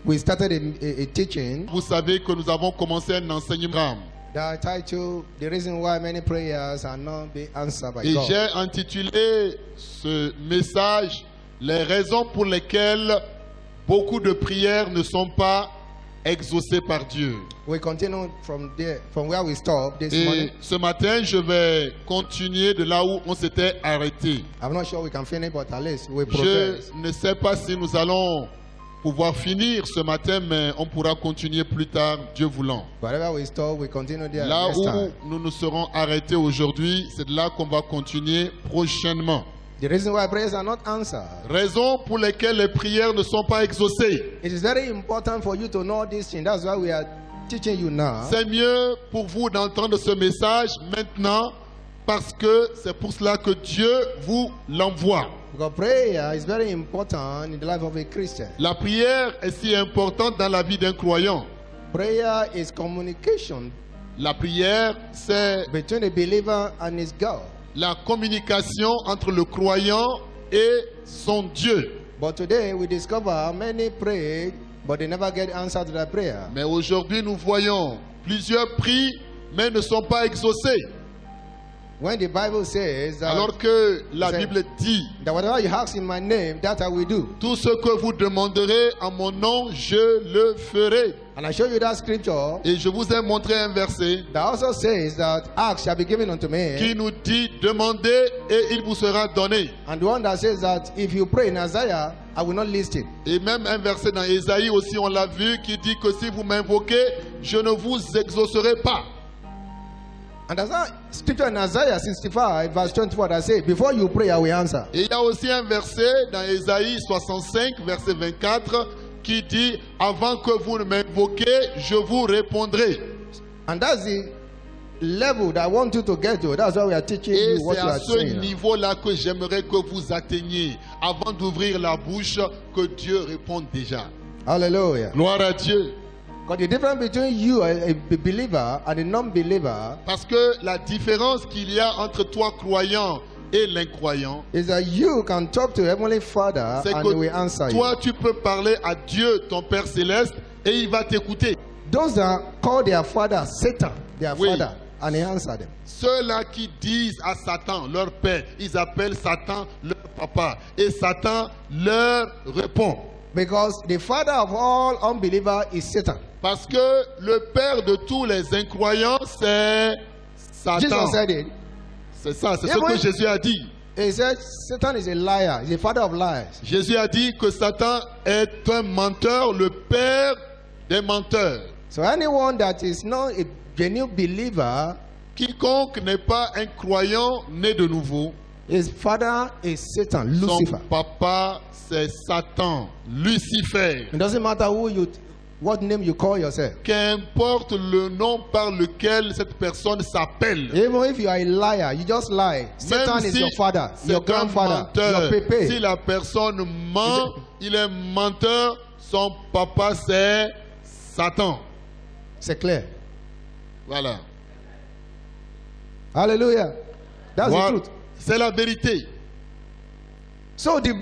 we started a teaching. Vous savez que nous avons commencé un enseignement. The title, The Reason Why Many Prayers Are Not Being Answered by Et God. j'ai intitulé ce message les raisons pour lesquelles beaucoup de prières ne sont pas exaucées par Dieu. We continue from there, from where we stopped this Et morning. ce matin, je vais continuer de là où on s'était arrêté. I'm not sure we can finish, but at least we Je progress. ne sais pas si nous allons pouvoir finir ce matin, mais on pourra continuer plus tard, Dieu voulant. Wherever we stop, we continue there Là next où time. nous nous serons arrêtés aujourd'hui, c'est de là qu'on va continuer prochainement. The reason why prayers are not answered. Raisons pour lesquelles les prières ne sont pas exaucées. It is very important for you to know this thing. That's why we are teaching you now. C'est mieux pour vous d'entendre ce message maintenant parce que c'est pour cela que Dieu vous l'envoie. Because prayer is very important in the life of a Christian. La prière est si importante dans la vie d'un croyant. Prayer is communication La prière, c'est between a believer and his God. la communication entre le croyant et son Dieu. But today we discover many pray, but they never get answer to their prayer. Mais aujourd'hui, nous voyons plusieurs prient, mais ne sont pas exaucés. When the Bible says that, Alors que la c'est- Bible dit, that whatever you ask in my name, that I will do. tout ce que vous demanderez en mon nom, je le ferai. And I show you that scripture Et je vous ai montré un verset that also says that ask shall be given unto me. qui nous dit, demandez et il vous sera donné. And the one that says that if you pray in Isaiah, I will not list it. Et même un verset dans Ésaïe aussi, on l'a vu, qui dit que si vous m'invoquez, je ne vous exaucerai pas. And there's that scripture in Isaiah 65, verse 24 that says, before you pray, I will answer. Et il y a aussi un verset dans Ésaïe 65, verset 24, qui dit, avant que vous ne m'invoquez, je vous répondrai. And that's the level that I want you to get to. That's why we are teaching Et you what c'est you à are ce saying. niveau-là que j'aimerais que vous atteigniez, avant d'ouvrir la bouche, que Dieu réponde déjà. Hallelujah. Gloire à Dieu. Because the difference between you, a believer, and a non-believer Parce que la différence qu'il y a entre toi croyant et l'incroyant, is that you can talk to Heavenly Father c'est and He will que answer toi you. tu peux parler à Dieu, ton Père Céleste, et il va t'écouter. Those that call their father Satan, their Oui. father, and He answer them. Ceux-là qui disent à Satan, leur père, ils appellent Satan leur papa. Et Satan leur répond. Because the father of all unbelievers is Satan. Parce que le père de tous les incroyants, c'est Satan. Jesus said it. C'est ça, c'est Yeah, ce que boy. Jésus a dit. He said Satan is a liar. He's the father of lies. Jésus a dit que Satan est un menteur, le père des menteurs. So anyone that is not a genuine believer, Quiconque n'est pas un croyant né de nouveau, his father is Satan, son Lucifer. papa c'est Satan, Lucifer. It doesn't matter what name you call yourself. Qu'importe le nom par lequel cette personne s'appelle. Even if you are a liar, you just lie. Satan Même is si your father, c'est your un grandfather, menteur, your pepe. si la personne ment, il est menteur, son papa c'est Satan. C'est clair. Voilà. Hallelujah. That's Voilà. the truth. C'est la vérité. So the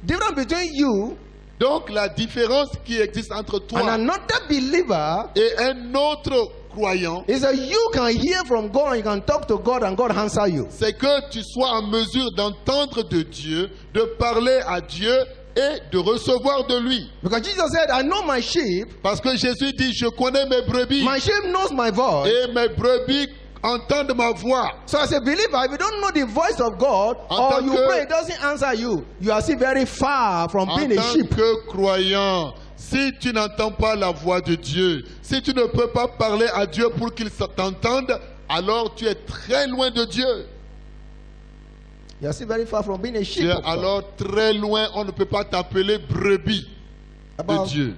difference between you Donc la différence qui existe entre and toi another believer et un autre croyant, is that you can hear from God and you can talk to God and God answer you. c'est que tu sois en mesure d'entendre de Dieu, de parler à Dieu et de recevoir de lui. Because Jesus said, I know my sheep, Parce que Jésus dit, je connais mes brebis my sheep knows my voice. et mes brebis entendent ma voix. So as a believer, if you don't know the voice of God En or tant you que- pray, it doesn't answer you, you are still very far from En being a tant sheep. que croyant, si tu n'entends pas la voix de Dieu, si tu ne peux pas parler à Dieu pour qu'il t'entende, alors tu es très loin de Dieu. You are still very far from being a Tu sheep. es of God. alors très loin, on ne peut pas t'appeler brebis de About Dieu.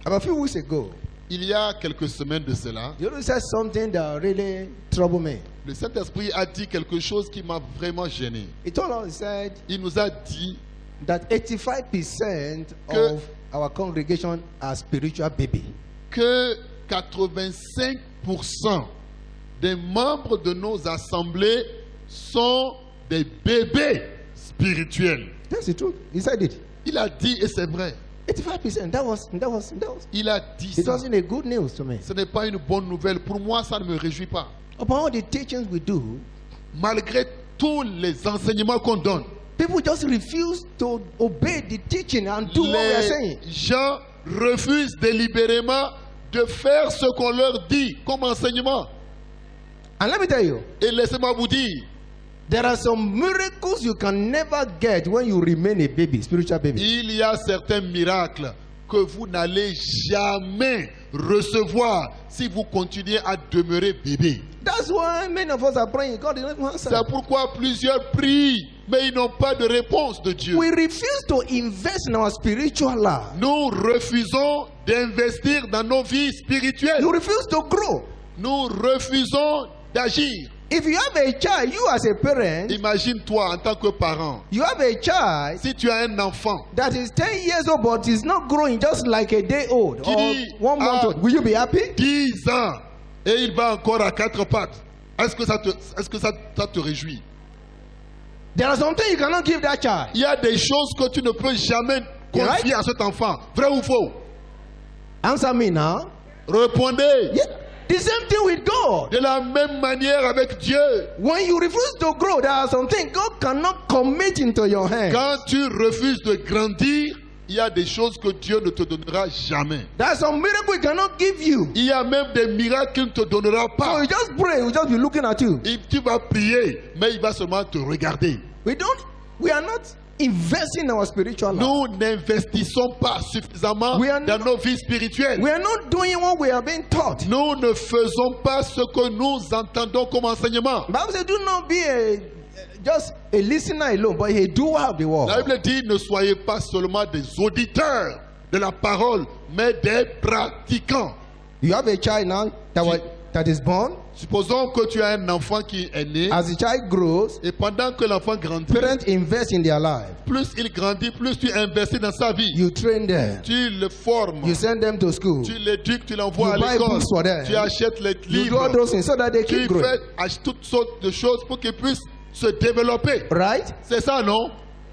a few weeks ago, Il y a quelques semaines de cela, you said something that really troubled me. le Saint-Esprit a dit quelque chose qui m'a vraiment gêné. He told us, he said Il nous a dit that 85% Que- of our congregation are spiritual baby. que 85% des membres de nos assemblées sont des bébés spirituels. That's the truth. He said it. Il a dit, et c'est vrai, 85%. That was. Il a dit It ça. wasn't a good news to me. Ce n'est pas une bonne nouvelle. Pour moi, ça ne me réjouit pas. Upon all the teachings we do, Malgré tous les enseignements qu'on donne, people just refuse to obey the teaching and do what we are saying. les gens refusent délibérément de faire ce qu'on leur dit comme enseignement. And let me tell you, Et laissez-moi vous dire, there are some miracles you can never get when you remain a baby, spiritual baby. il y a certains miracles que vous n'allez jamais recevoir si vous continuez à demeurer bébé. That's why many of us are praying. God is not answering. C'est pourquoi plusieurs prient, mais ils n'ont pas de réponse de Dieu. We refuse to invest in our spiritual life. Nous refusons d'investir dans nos vies spirituelles. You refuse to grow. Nous refusons d'agir. If you have a child, you as a parent, Imagine-toi en tant que parent, you have a child si tu as un enfant that is 10 years old but is not growing just like a day old Qui or dit, 1 month old, will you be happy? 10 ans et il va encore à quatre pattes, est-ce que ça te réjouit? There are some things you cannot give that child. Il y a des choses que tu ne peux jamais confier à cet enfant. Vrai ou faux? Answer me now. Répondez. Yeah. The same thing with God. De la même manière avec Dieu. When you refuse to grow, there are some things God cannot commit into your hands. Quand tu refuses de grandir, il y a des choses que Dieu ne te donnera jamais. There are some miracles He cannot give you. Il y a même des miracles qu'il ne te donnera So pas. you just pray, He will just be looking at you. Et tu vas prier, mais il va seulement te regarder. We are not investing in our spiritual life. Nous n'investissons pas suffisamment We are dans not- nos vies spirituelles. We are not doing what we are being taught. Nous ne faisons pas ce que nous entendons comme enseignement. The Bible says, do not be just a listener alone, but a doer of the word. La Bible dit, ne soyez pas seulement des auditeurs de la parole, mais des pratiquants. You have a child now that is born. Supposons que tu as un enfant qui est né, As the child grows, et pendant que l'enfant grandit, parents invest in their life. plus il grandit, plus tu investis dans sa vie. You train them. Tu le formes, You send them to school. tu l'éduques, tu l'envoies à You buy l'école, books for them. tu achètes les You do all livres, those things so that they tu keep growing. fais toutes sortes de choses pour qu'ils puissent se développer. Right? C'est ça, non?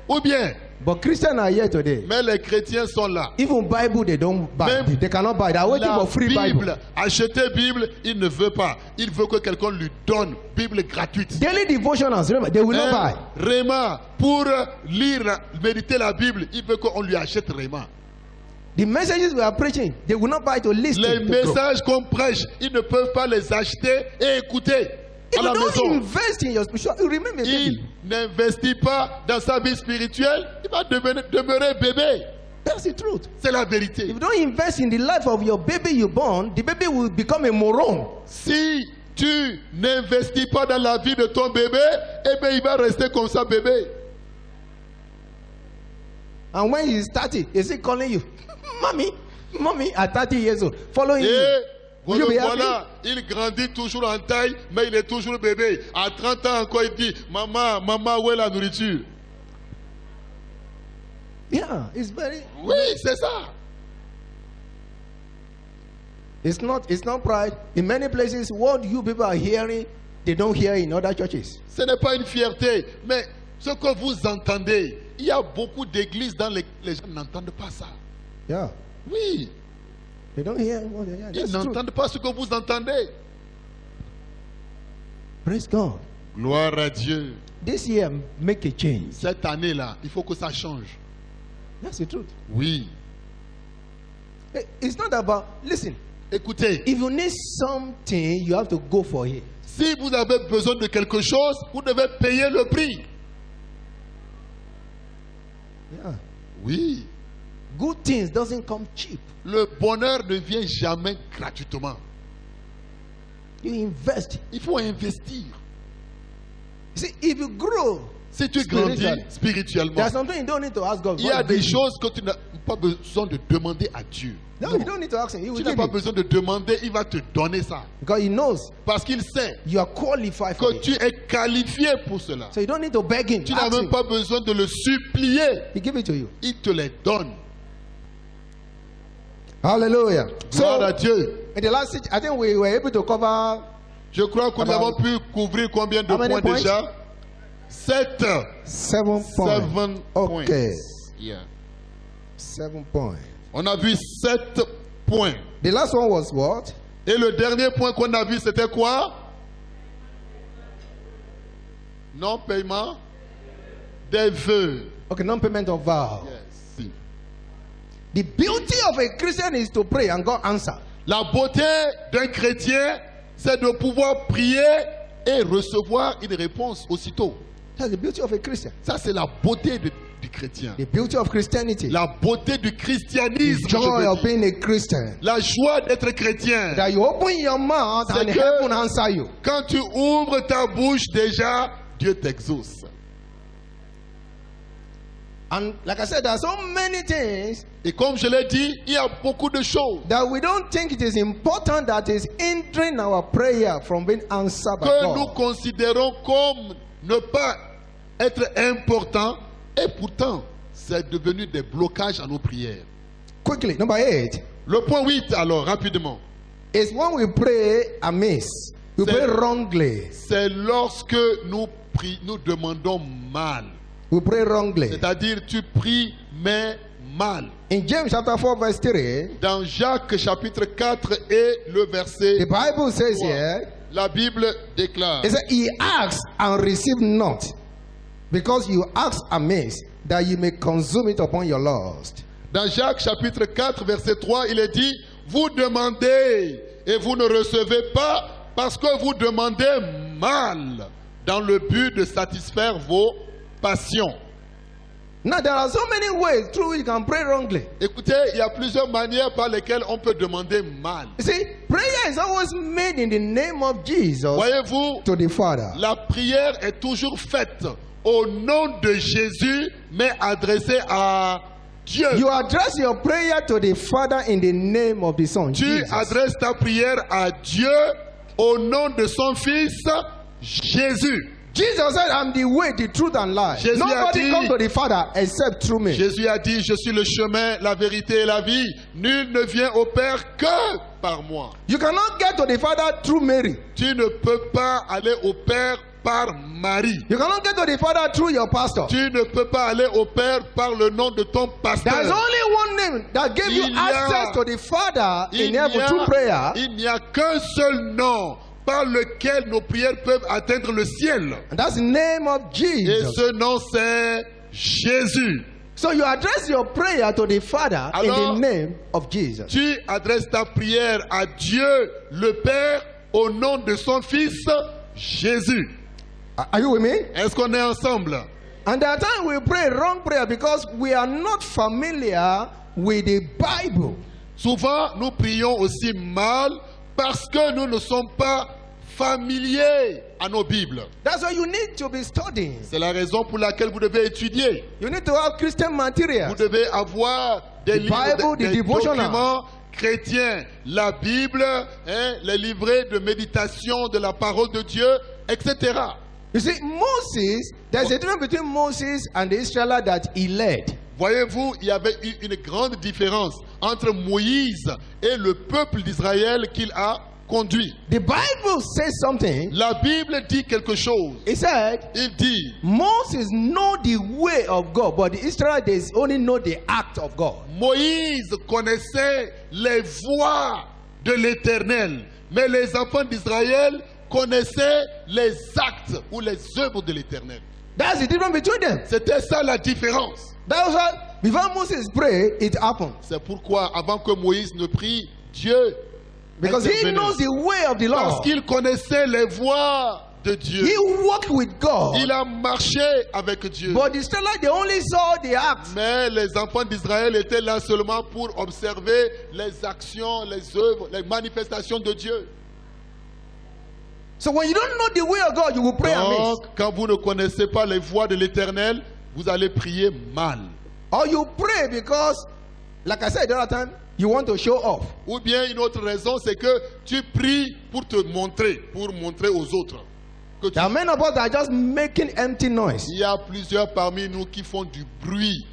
Ou bien, But Christians are here today. mais les chrétiens sont là. Even Bible they don't buy. Même They cannot buy. They are waiting La for free Bible. Bible, acheter Bible, il ne veut pas. Il veut que quelqu'un lui donne Bible gratuite. Daily devotionals, remember, they will not buy. Réma, pour lire, méditer la Bible, il veut qu'on lui achète Réma. The messages we are preaching, they will not buy to listen. Les to grow. messages qu'on prêche, ils ne peuvent pas les acheter et écouter If à you la don't maison. invest in your spiritual, you remain a Il baby. n'investit pas dans sa vie spirituelle, il va demeurer bébé. That's the truth. C'est la If vérité. you don't invest in the life of your baby you born, the baby will become a moron. Si tu n'investis pas dans la vie de ton bébé, eh bien il va rester comme ça bébé. And when he's 30, is he calling you, mommy, at 30 years old, following you? Et Will you be happy? voilà, il grandit toujours en taille, mais il est toujours bébé. À 30 ans encore, il dit, maman, où est la nourriture? Yeah, it's very. Oui, c'est ça. It's not pride. In many places, what you people are hearing, they don't hear in other churches. Ce n'est pas une fierté, mais ce que vous entendez, il y a beaucoup d'églises dans les gens n'entendent pas ça. Yeah, Oui, they don't hear what they hear. ils That's true. n'entendent pas ce que vous entendez. Praise God. Gloire à Dieu. This year, make a change. Cette année-là, il faut que ça change. That's the truth. Oui. It's not about, listen, Écoutez, if you need something, you have to go for it. si vous avez besoin de quelque chose, vous devez payer le prix. Yeah. Oui. Good things doesn't come cheap. Le bonheur ne vient jamais gratuitement. You invest. Il faut investir. See, if you grow, Si tu grandis spirituellement, there's something you don't need to ask God. il y a God des will give you. choses que tu n'as pas besoin de demander à Dieu. No, you don't need to ask him. He will Tu n'as give pas you. besoin de demander, il va te donner ça. Because he knows Parce qu'il sait you are qualified for que it. tu es qualifié pour cela. So you don't need to beg him. Tu n'as Ask même him. pas besoin de le supplier. He give it to you. Il te les donne. Hallelujah. Gloire à So, Dieu. in the last, I think we were able to cover Je crois que nous About- avons pu couvrir combien de How many points points? déjà? 7. 7 points. 7 points. Okay. Yeah. 7 points. On a vu 7 points. The last one was what? Et le dernier point qu'on a vu, c'était quoi? Non-paiement des vœux. Okay, non-payment of vow. Yes. The beauty of a Christian is to pray and God answer. La beauté d'un chrétien, c'est de pouvoir prier et recevoir une réponse aussitôt. That's the beauty of a Christian. Ça, c'est la beauté du chrétien. The beauty of Christianity. La beauté du christianisme. The joy je veux of dire. being a Christian. La joie d'être chrétien. That you open your mouth C'est and que- heaven answer you. Quand tu ouvres ta bouche, déjà, Dieu t'exauce. And like I said, there are so many things Et comme je l'ai dit, il y a beaucoup de choses that we don't think it is important that is hindering our prayer from being answered by que nous God. considérons comme ne pas être important et pourtant c'est devenu des blocages à nos prières. Quickly, number 8 Le point 8 alors, rapidement, is when we pray amiss. We C'est- pray wrongly. c'est lorsque nous demandons mal. We pray wrongly. C'est-à-dire tu pries mais mal. In James chapter 4 verse 3, Dans Jacques chapitre 4 et le verset, the Bible says 3, here, la Bible déclare, it says, He asks and receive not, because you ask amiss, that you may consume it upon your lust. dans Jacques chapitre 4 verset 3, il est dit, vous demandez et vous ne recevez pas parce que vous demandez mal dans le but de satisfaire vos passions. Now there are so many ways through which you can pray wrongly. Écoutez, il y a plusieurs manières par lesquelles on peut demander mal. You see, prayer is always made in the name of Jesus Voyez-vous, to the Father. la prière est toujours faite au nom de Jésus, mais adressée à Dieu. You address your prayer to the Father in the name of the Son, Tu Jesus. adresses ta prière à Dieu au nom de son Fils Jésus. Jesus said, I'm the way, the truth, and life. Jésus a Nobody dit- comes to the Father except through me. Jésus a dit, je suis le chemin, la vérité et la vie. Nul ne vient au Père que par moi. You cannot get to the Father through Mary. Tu ne peux pas aller au Père par Marie. You cannot get to the Father through your pastor. Tu ne peux pas aller au Père par le nom de ton There is pasteur. only one name that gave you Il y a- access to the Father in Il n'y heaven through prayer, il n'y a qu'un seul nom par lequel nos prières peuvent atteindre le ciel. and that's the name of Et Jesus. ce nom, c'est Jésus. So you address your prayer to the Father in Alors- the name of Jesus. Tu adresses ta prière à Dieu, le Père, au nom de son Fils, Jésus. Are you with me? Est-ce qu'on est ensemble? And there are times we pray wrong prayer because we are not familiar with the Bible. Souvent, nous prions aussi mal parce que nous ne sommes pas familiers à nos Bibles. That's why you need to be studying. C'est la raison pour laquelle vous devez étudier. You need to have Christian material. Vous devez avoir des The livres, Bible, the des devotional. documents chrétiens, la Bible, les livrets de méditation de la parole de Dieu, etc. You see, Moses, there's a difference between Moses and the Israelites that he led. Voyez-vous, il y avait eu une grande différence entre Moïse et le peuple d'Israël qu'il a conduit. The Bible says something. La Bible dit quelque chose. It said, Il dit, Moses know the way of God, but the Israelites only know the act of God. Moïse connaissait les voies de l'Éternel, mais les enfants d'Israël connaissaient les actes ou les œuvres de l'Éternel. That's the difference between them. C'était ça la différence. That's why before Moses prayed, it happened. C'est pourquoi avant que Moïse ne prie, Dieu Because he intervenait. knows the way of the Parce Lord. qu'il connaissait les voies de Dieu. He walked with God. Il a marché avec Dieu. But the Israelites, they only saw the act. Mais les enfants d'Israël étaient là seulement pour observer les actions, les œuvres, les manifestations de Dieu. So when you don't know the way of God, you will pray amiss. Donc, quand vous ne connaissez pas les voies de l'Éternel, vous allez prier mal. Or you pray because, like I said the other time, you want to show off. Ou bien une autre raison, c'est que tu pries pour te montrer, pour montrer aux autres. Que tu- There are many of us that are just making empty noise. Il y a plusieurs parmi nous qui font du bruit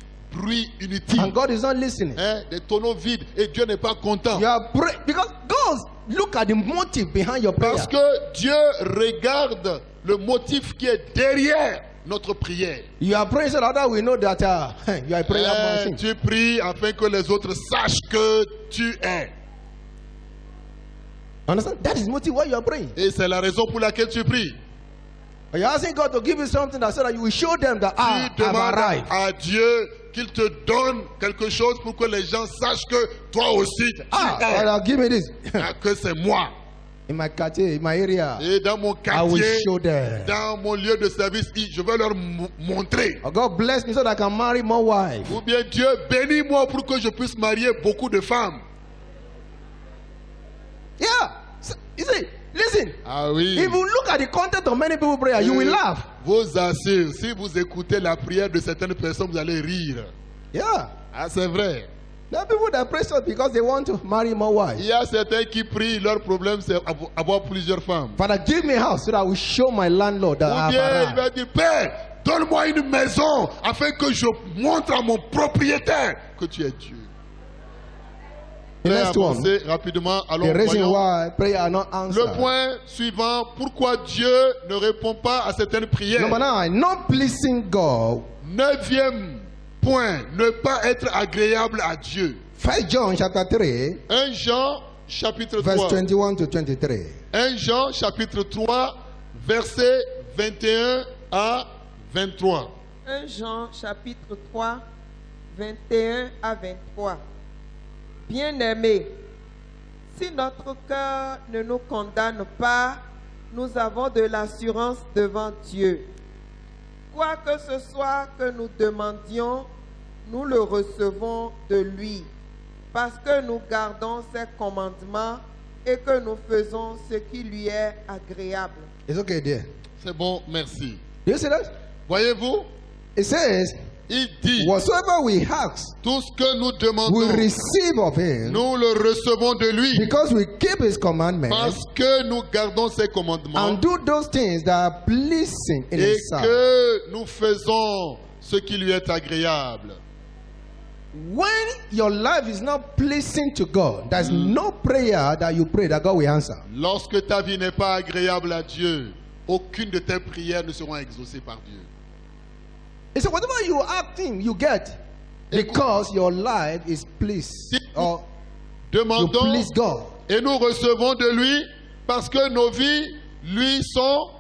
inutile. And God is not listening. Des tonneaux vides, et Dieu n'est pas content. You are praying because God look at the motive behind your prayer. Parce que Dieu regarde le motif qui est derrière notre prière. You are praying so that we know that you are a prayer machine. Tu pries afin que les autres sachent que tu es. Understand? That is the motive why you are praying. Et c'est la raison pour laquelle tu pries. You are asking God to give you something that so that you will show them that I Tu have demandes arrived. à Dieu qu'il te donne quelque chose pour que les gens sachent que toi aussi tu es. Father, give me this. Que c'est moi. In my quartier, in my area, Et dans mon I will quartier, show them. dans mon lieu de service, je vais leur montrer. Oh, God bless me so that I can marry more wives. Ou bien Dieu bénis-moi pour que je puisse marier beaucoup de femmes. Yeah. So, you see, listen. Ah oui. If you look at the content of many people's prayer, you will laugh. Vous assure, si vous écoutez la prière de certaines personnes, vous allez rire. Yeah. Ah, c'est vrai. There are people that pray so because they want to marry more wives. Il y a certains qui prient, leur problème c'est avoir plusieurs femmes. Father, give me a house so that I will show my landlord that I Ou have bien il arrived. va dire, Père, donne-moi une maison afin que je montre à mon propriétaire que tu es Dieu. The next one. Avancer rapidement. Allons, The reason voyons. why prayer are not answered. Le point suivant, pourquoi Dieu ne répond pas à certaines prières. Number 9, not pleasing God. 9e point, ne pas être agréable à Dieu. 1 John chapter 3, 1 Jean chapitre verse 3. 21 to 23. 1 Jean chapitre 3, versets 21 à 23. 1 Jean chapitre 3, 21 à 23. Bien-aimés, si notre cœur ne nous condamne pas, nous avons de l'assurance devant Dieu. Quoi que ce soit que nous demandions, nous le recevons de lui, parce que nous gardons ses commandements et que nous faisons ce qui lui est agréable. It's okay there. C'est bon, merci. Do you see that? Voyez-vous, It says, il dit, whatsoever we ask, tout ce que nous we demandons, receive of him nous le recevons de lui, because we keep his commandments parce que nous gardons ses commandements and do those things that are pleasing in et his sight. que nous faisons ce qui lui est agréable. When your life is not pleasing to God, there's no prayer that you pray that God will answer. Lorsque ta vie n'est pas agréable à Dieu, aucune de tes prières ne seront exaucées par Dieu. He said, whatever you ask him, you get. Because your life is pleased. Or you Demandons please God. et nous recevons de lui parce que nos vies lui sont